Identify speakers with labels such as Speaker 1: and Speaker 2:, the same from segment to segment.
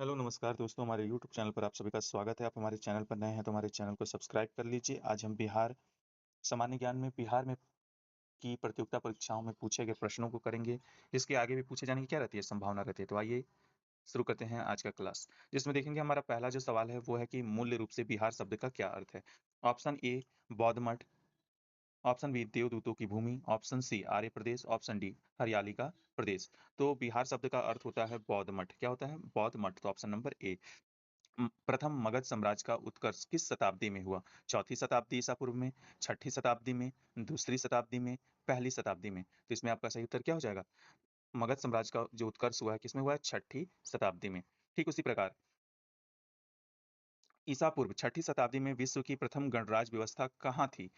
Speaker 1: Hello नमस्कार दोस्तों, हमारे यूट्यूब चैनल पर आप सभी का स्वागत है। आप हमारे चैनल पर नए हैं तो हमारे चैनल को सब्सक्राइब कर लीजिए। आज हम बिहार सामान्य ज्ञान में बिहार में की प्रतियोगिता परीक्षाओं में पूछे गए प्रश्नों को करेंगे, जिसके आगे भी पूछे जाने की क्या रहती है, संभावना रहती है। तो आइए शुरू करते हैं आज का क्लास, जिसमें देखेंगे हमारा पहला जो सवाल है वो है कि मूल्य रूप से बिहार शब्द का क्या अर्थ है। ऑप्शन ए बौद्ध मठ, ऑप्शन बी देवदूतों की भूमि, ऑप्शन सी आर्य प्रदेश, ऑप्शन डी हरियाली का प्रदेश। तो बिहार शब्द का अर्थ होता है बौद्ध मठ। क्या होता है? बौद्ध मठ। तो ऑप्शन नंबर ए। प्रथम मगध साम्राज्य का उत्कर्ष किस शताब्दी में हुआ? चौथी शताब्दी ईसा पूर्व में, छठी शताब्दी में, दूसरी शताब्दी में, पहली शताब्दी में। तो इसमें आपका सही उत्तर क्या हो जाएगा? मगध साम्राज्य का जो उत्कर्ष हुआ है किसमें हुआ है? छठी शताब्दी में। ठीक उसी प्रकार ईसा पूर्व छठी शताब्दी में विश्व की प्रथम गणराज्य व्यवस्था कहाँ थी?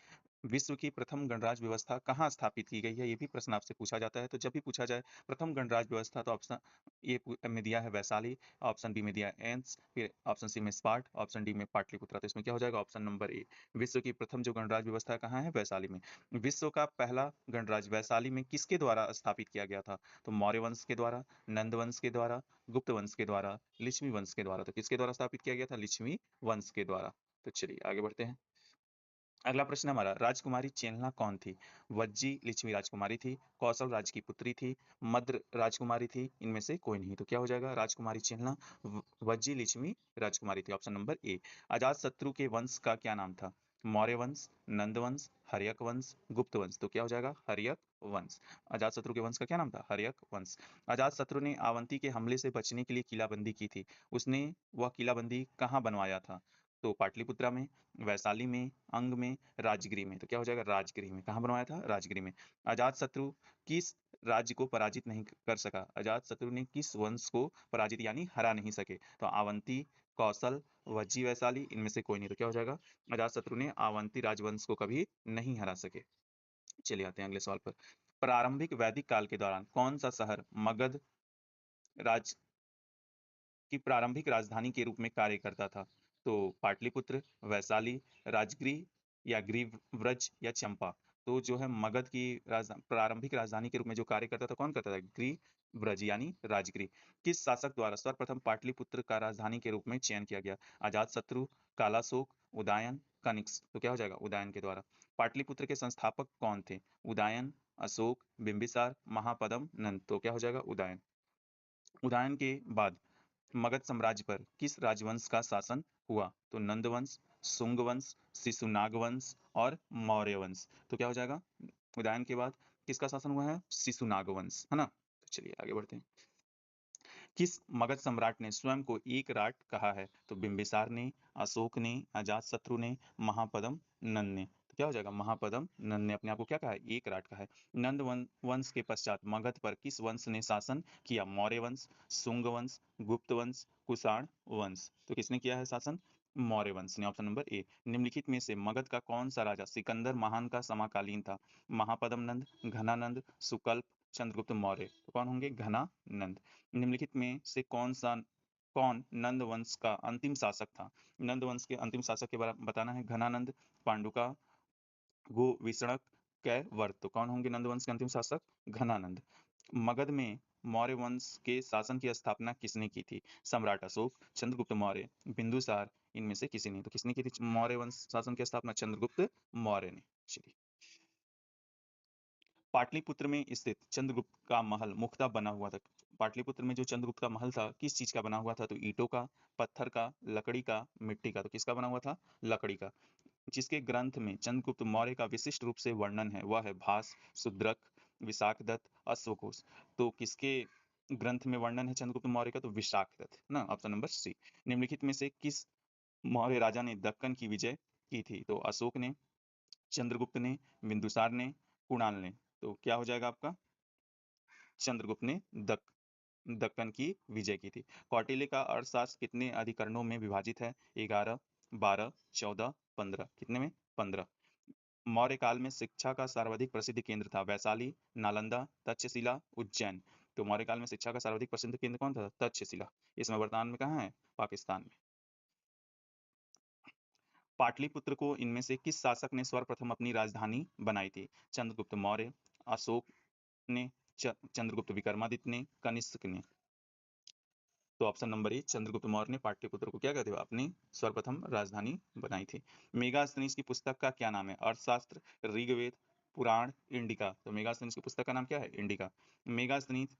Speaker 1: विश्व की प्रथम गणराज्य व्यवस्था कहाँ स्थापित की गई है? ये भी प्रश्न आपसे पूछा जाता है। तो जब भी पूछा जाए प्रथम गणराज्य व्यवस्था, तो ऑप्शन ए में दिया है वैशाली, ऑप्शन बी में दिया है एंस, फिर ऑप्शन सी में स्पार्ट, ऑप्शन डी में पाटलिपुत्रा। तो इसमें क्या हो जाएगा? ऑप्शन नंबर ए। विश्व की प्रथम जो गणराज्य व्यवस्था कहाँ है? वैशाली में। विश्व का पहला गणराज्य वैशाली में किसके द्वारा स्थापित किया गया था? तो मौर्य वंश के द्वारा, नंद वंश के द्वारा, गुप्त वंश के द्वारा, लिच्छवी वंश के द्वारा। तो किसके द्वारा स्थापित किया गया था? लिच्छवी वंश के द्वारा। तो चलिए आगे बढ़ते हैं। अगला प्रश्न हमारा, राजकुमारी चेनला कौन थी? वज्जी लिच्छवी राजकुमारी थी, कौशल राज की पुत्री थी, मद्र राजकुमारी थी, इनमें से कोई नहीं। तो क्या हो जाएगा? राजकुमारी चेनला वज्जी लिच्छवी राजकुमारी थी। Option number A. Ajatashatru के वंश का क्या नाम था? मौर्य वंश, नंद वंश, हर्यक वंश, गुप्त वंश। तो क्या हो जाएगा? हर्यक वंश। अजात शत्रु के वंश का क्या नाम था? हर्यक वंश। अजात शत्रु ने अवंती के हमले से बचने के लिए किलाबंदी की थी। उसने वह किलाबंदी कहाँ बनवाया था? तो पाटलिपुत्रा में, वैशाली में, अंग में, राजगिरी में। तो क्या हो जाएगा? राजगिरी में। कहाँ बनवाया था? राजगिरी में। अजात शत्रु किस राज्य को पराजित नहीं कर सका? अजात शत्रु ने किस वंश को पराजित यानी हरा नहीं सके? तो अवंती, कौशल, वज्जी, वैशाली, इनमें से कोई नहीं। तो क्या हो जाएगा? अजात शत्रु ने अवंती राजवंश को कभी नहीं हरा सके। चलिए आते हैं अगले सवाल पर। प्रारंभिक वैदिक काल के दौरान कौन सा शहर मगध राज की प्रारंभिक राजधानी के रूप में कार्य करता था? तो पाटलिपुत्र, वैशाली, राजगिरी या ग्रीव्रज या चंपा। तो जो है मगध की प्रारंभिक राजधानी के रूप में जो कार्य करता था, कौन करता था? ग्रीव्रज यानी राजगिरी। किस शासक द्वारा सर्वप्रथम पाटलिपुत्र का राजधानी के रूप में चयन किया गया? अजातशत्रु, कालाशोक, उदयन, कनिष्क। तो क्या हो जाएगा? उदयन के द्वारा। पाटलिपुत्र के संस्थापक कौन थे? उदयन, अशोक, बिंबिसार, महापद्म, नंद। तो क्या हो जाएगा? उदयन। उदयन के बाद मगध साम्राज्य पर किस राजवंश का शासन हुआ? तो नंद वंश, शुंग वंश, शिशुनाग वंश और मौर्य वंश। तो क्या हो जाएगा? उदयन के बाद किसका शासन हुआ है? शिशुनाग वंश, है ना? तो चलिए आगे बढ़ते हैं। किस मगध सम्राट ने स्वयं को एक राट कहा है? तो बिंबिसार ने, अशोक ने, अजातशत्रु ने, महापद्म, नंद ने। तो क्या हो जाएगा? महापद्म नंद ने अपने आप को क्या कहा है? एक राट कहा है। नंद वंश के पश्चात मगध पर किस वंश ने शासन किया? मौर्य वंश, शुंग वंश, गुप्त वंश, कुषाण वंश। तो किसने किया है शासन? मौर्य वंश ने। ऑप्शन नंबर ए। निम्नलिखित में से मगध का कौन सा राजा सिकंदर महान का समकालीन था? महापद्म नंद, घनानंद, सुकल्प, चंद्रगुप्त मौर्य। तो कौन होंगे? घनानंद। निम्नलिखित में से कौन नंद वंश का अंतिम शासक था? नंद वंश के अंतिम शासक के बारे में बताना है। घनानंद, पांडुका, गोविष्णक, कैवर्त। तो कौन होंगे नंद वंश के अंतिम शासक? घनानंद। मगध में मौर्य वंश के शासन की स्थापना किसने की थी? सम्राट अशोक, चंद्रगुप्त मौर्य, बिंदुसार, इनमें से किसी ने। तो किसने की थी मौर्य वंश शासन की स्थापना? चंद्रगुप्त मौर्य ने। चलिए, पाटलिपुत्र में स्थित चंद्रगुप्त का महल मुख्यतः बना हुआ था। पाटलिपुत्र में जो चंद्रगुप्त का महल था किस चीज का बना हुआ था? तो ईंटों का, पत्थर का, लकड़ी का, मिट्टी का। तो किसका बना हुआ था? लकड़ी का। जिसके ग्रंथ में चंद्रगुप्त मौर्य का विशिष्ट रूप से वर्णन है वह है भास, शुद्रक, विशाखदत्त, अश्वघोष। तो किसके ग्रंथ में वर्णन है चंद्रगुप्त मौर्य का? तो विशाखदत्त ना। Option number C. निम्नलिखित में से किस मौर्य राजा ने दक्कन की विजय की थी? तो अशोक ने, चंद्रगुप्त ने, बिंदुसार ने, कुणाल ने। तो क्या हो जाएगा आपका? चंद्रगुप्त ने दक्कन की विजय की थी। कौटिल्य का अर्थशास्त्र कितने अधिकरणों में विभाजित है? 11, 12, 14, 15। कितने में? 15। मौर्य काल में शिक्षा का सर्वाधिक प्रसिद्ध केंद्र था? वैशाली, नालंदा, तक्षशिला, उज्जैन। तो मौर्य काल में शिक्षा का सर्वाधिक प्रसिद्ध केंद्र कौन था? तक्षशिला। इसमें वर्तमान में कहाँ है? पाकिस्तान में। पाटलिपुत्र को इनमें से किस शासक ने सर्वप्रथम अपनी राजधानी बनाई थी? चंद्रगुप्त मौर्य, अशोक ने, चंद्रगुप्त विक्रमादित्य ने, कनिष्क ने। तो ऑप्शन नंबर ए, चंद्रगुप्त मौर्य ने पाटलिपुत्र को क्या कहते हुए अपनी सर्वप्रथम राजधानी बनाई थी। मेगास्थनीज की पुस्तक का क्या नाम है? अर्थशास्त्र, ऋग्वेद, पुराण, इंडिका। तो मेगास्थनीज की पुस्तक का नाम क्या है? इंडिका। मेगास्थनीज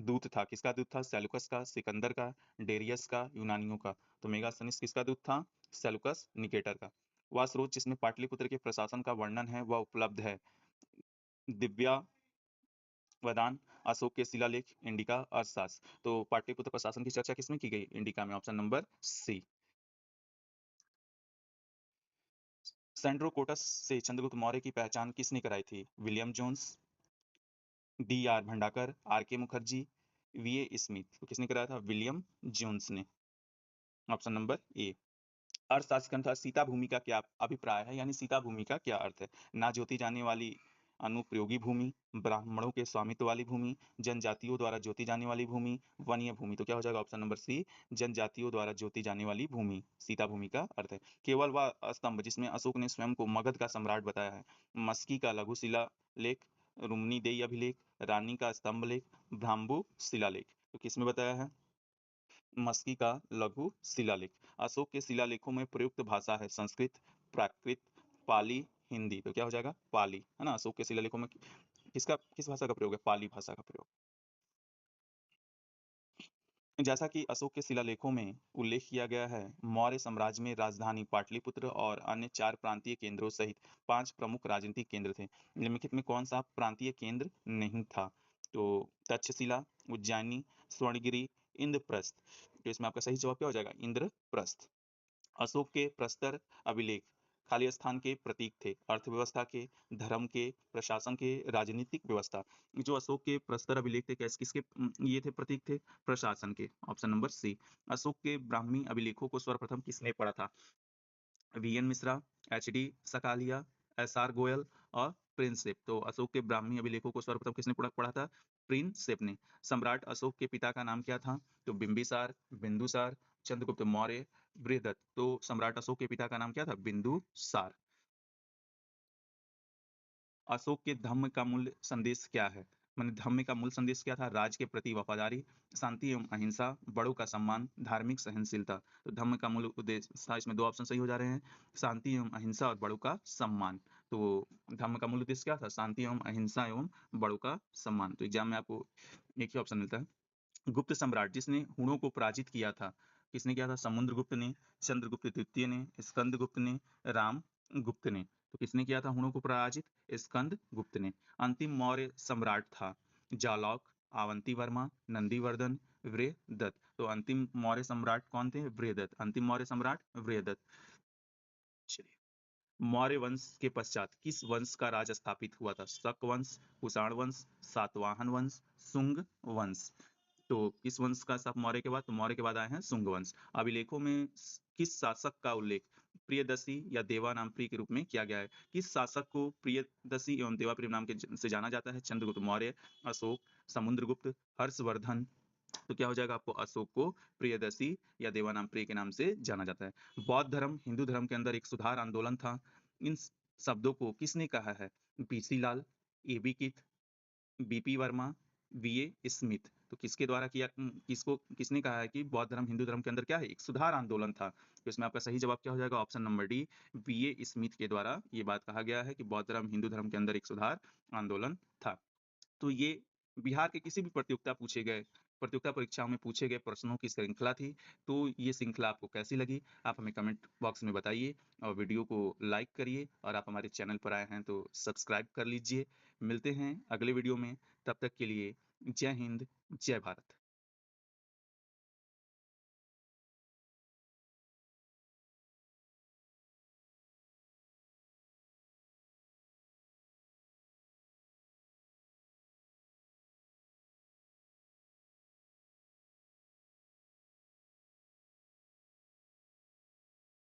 Speaker 1: दूत था, किसका दूत था? सेलुकस का, सिकंदर का, डेरियस का, यूनानियों का। तो मेगास्थनीज किसका दूत था? सेलुकस निकेटर का। वह स्रोत जिसमें पाटलिपुत्र के प्रशासन का वर्णन है वह उपलब्ध है? दिव्या वदान, अशोक के शिलालेख, इंडिका, अर्थशास्त्र। तो पाटलिपुत्र प्रशासन की चर्चा किसमें की गई? इंडिका में, ऑप्शन नंबर सी। सेंड्रोकोटस से चंद्रगुप्त मौर्य की पहचान किसने कराई थी? William Jones, D R Bhandarkar, R K Mukherjee, V A Smith. तो किसने कराया था? विलियम जोन्स ने, ऑप्शन नंबर ए। अर्थशास्त्र के अनुसार सीता भूमि का क्या अभिप्राय है, यानी सीता भूमि का क्या अर्थ है? ना जोती जाने वाली अनुप्रयोगी भूमि, ब्राह्मणों के स्वामित्व वाली भूमि, जनजातियों द्वारा जोती जाने वाली भूमि, वनीय भूमि। तो क्या हो जाएगा? ऑप्शन नंबर सी, जनजातियों द्वारा जोती जाने वाली भूमि सीता भूमि का अर्थ है। केवल वह स्तंभ जिसमें अशोक ने स्वयं को मगध का सम्राट बताया है? मस्की का लघु शिला लेख, रुमनी देई अभिलेख, रानी का स्तंभ लेख, भ्राम्बू शिलालेख। तो किसमें बताया है? मस्की का लघु शिलालेख। अशोक के शिलालेखों में प्रयुक्त भाषा है संस्कृत, प्राकृत, पाली, हिंदी। तो क्या हो जाएगा? पाली, है ना। अशोक के शिलालेखों में किस भाषा का प्रयोग है? पाली भाषा का प्रयोग। जैसा कि अशोक के शिलालेखों में उल्लेख किया गया है, मौर्य साम्राज्य में राजधानी पाटलिपुत्र और अन्य 4 प्रांतीय केंद्रों सहित 5 प्रमुख राजनीतिक केंद्र थे। निम्नलिखित में कौन सा प्रांतीय केंद्र नहीं था? तो तक्षशिला, उज्जैनी, स्वर्णगिरी, इंद्रप्रस्थ। तो इसमें आपका सही जवाब क्या हो जाएगा? इंद्रप्रस्थ। अशोक के प्रस्तर अभिलेख खाली स्थान के प्रतीक थे, अर्थव्यवस्था के, धर्म के, प्रशासन के, राजनीतिक व्यवस्था। जो अशोक के प्रस्तर अभिलेख थे, कैसे किसके ये थे? प्रतीक थे प्रशासन के, ऑप्शन नंबर सी। अशोक के ब्राह्मी अभिलेखों को सर्वप्रथम किसने पढ़ा था? V N Mishra, H D Sankalia, S R Goyal और प्रिंसेप। तो अशोक के ब्राह्मी अभिलेखों को सर्वप्रथम किसने पढ़ा था? प्रिंसेप ने। सम्राट अशोक के पिता का नाम क्या था? तो बिंबिसार, बिंदुसार, चंद्रगुप्त मौर्य, बृहदत्त। तो सम्राट अशोक के पिता का नाम क्या था? बिंदुसार। अशोक के धम्म का मूल संदेश क्या है? मैंने धम्म का मूल संदेश क्या था? राज के प्रति वफादारी, शांति एवं अहिंसा, बड़ों का सम्मान, धार्मिक सहनशीलता। तो धम्म का मूल उद्देश्य था, इसमें 2 ऑप्शन सही हो जा रहे हैं, शांति एवं अहिंसा और बड़ों का सम्मान। तो धम्म का मूल उद्देश्य क्या था? शांति एवं अहिंसा एवं बड़ों का सम्मान। तो एग्जाम में आपको एक ही ऑप्शन मिलता है। गुप्त सम्राट जिसने हुणों को पराजित किया था, किसने किया था? समुद्रगुप्त ने, चंद्रगुप्त द्वितीय ने, स्कंदगुप्त ने, राम गुप्त ने। तो किसने किया था हुणों को पराजित? स्कंदगुप्त ने। अंतिम मौर्य सम्राट था जालौक, अवंती वर्मा, नंदीवर्धन, वृहदत्त। तो अंतिम मौर्य सम्राट कौन थे? वृहदत्त। अंतिम मौर्य सम्राट वृहदत्त। चलिए, मौर्य वंश के पश्चात किस वंश का राज स्थापित हुआ था? शक वंश, कुषाण वंश, सातवाहन वंश, शुंग वंश। तो किस वंश का सब मौर्य के बाद? तो मौर्य के बाद आए हैं शुंग वंश। अभिलेखों में किस शासक का उल्लेख प्रियदर्शी या देवानामप्रिय के रूप में किया गया है? किस शासक को प्रियदर्शी एवं देवाप्रिय नाम के से जाना जाता है? चंद्रगुप्त मौर्य, अशोक, समुद्रगुप्त, हर्षवर्धन। तो क्या हो जाएगा? आपको अशोक को प्रियदर्शी या देवानामप्रिय के नाम से जाना जाता है। बौद्ध धर्म हिंदू धर्म के अंदर एक सुधार आंदोलन था। इन शब्दों को किसने कहा है? पीसी लाल, एबी कित, बीपी वर्मा, वीए स्मिथ। तो किसके द्वारा किया, किसको किसने कहा है कि बौद्ध धर्म हिंदू धर्म के अंदर क्या है? एक सुधार आंदोलन था। तो इसमें आपका सही जवाब क्या हो जाएगा? ऑप्शन नंबर डी, वीए स्मिथ के द्वारा ये बात कहा गया है कि बौद्ध धर्म हिंदू धर्म के अंदर एक सुधार आंदोलन था। तो ये बिहार के किसी भी प्रतियोगिता परीक्षाओं में पूछे गए प्रश्नों की श्रृंखला थी। तो ये श्रृंखला आपको कैसी लगी? आप हमें कमेंट बॉक्स में बताइए और वीडियो को लाइक करिए, और आप हमारे चैनल पर आए हैं तो सब्सक्राइब कर लीजिए। मिलते हैं अगले वीडियो में, तब तक के लिए जय हिंद, जय भारत।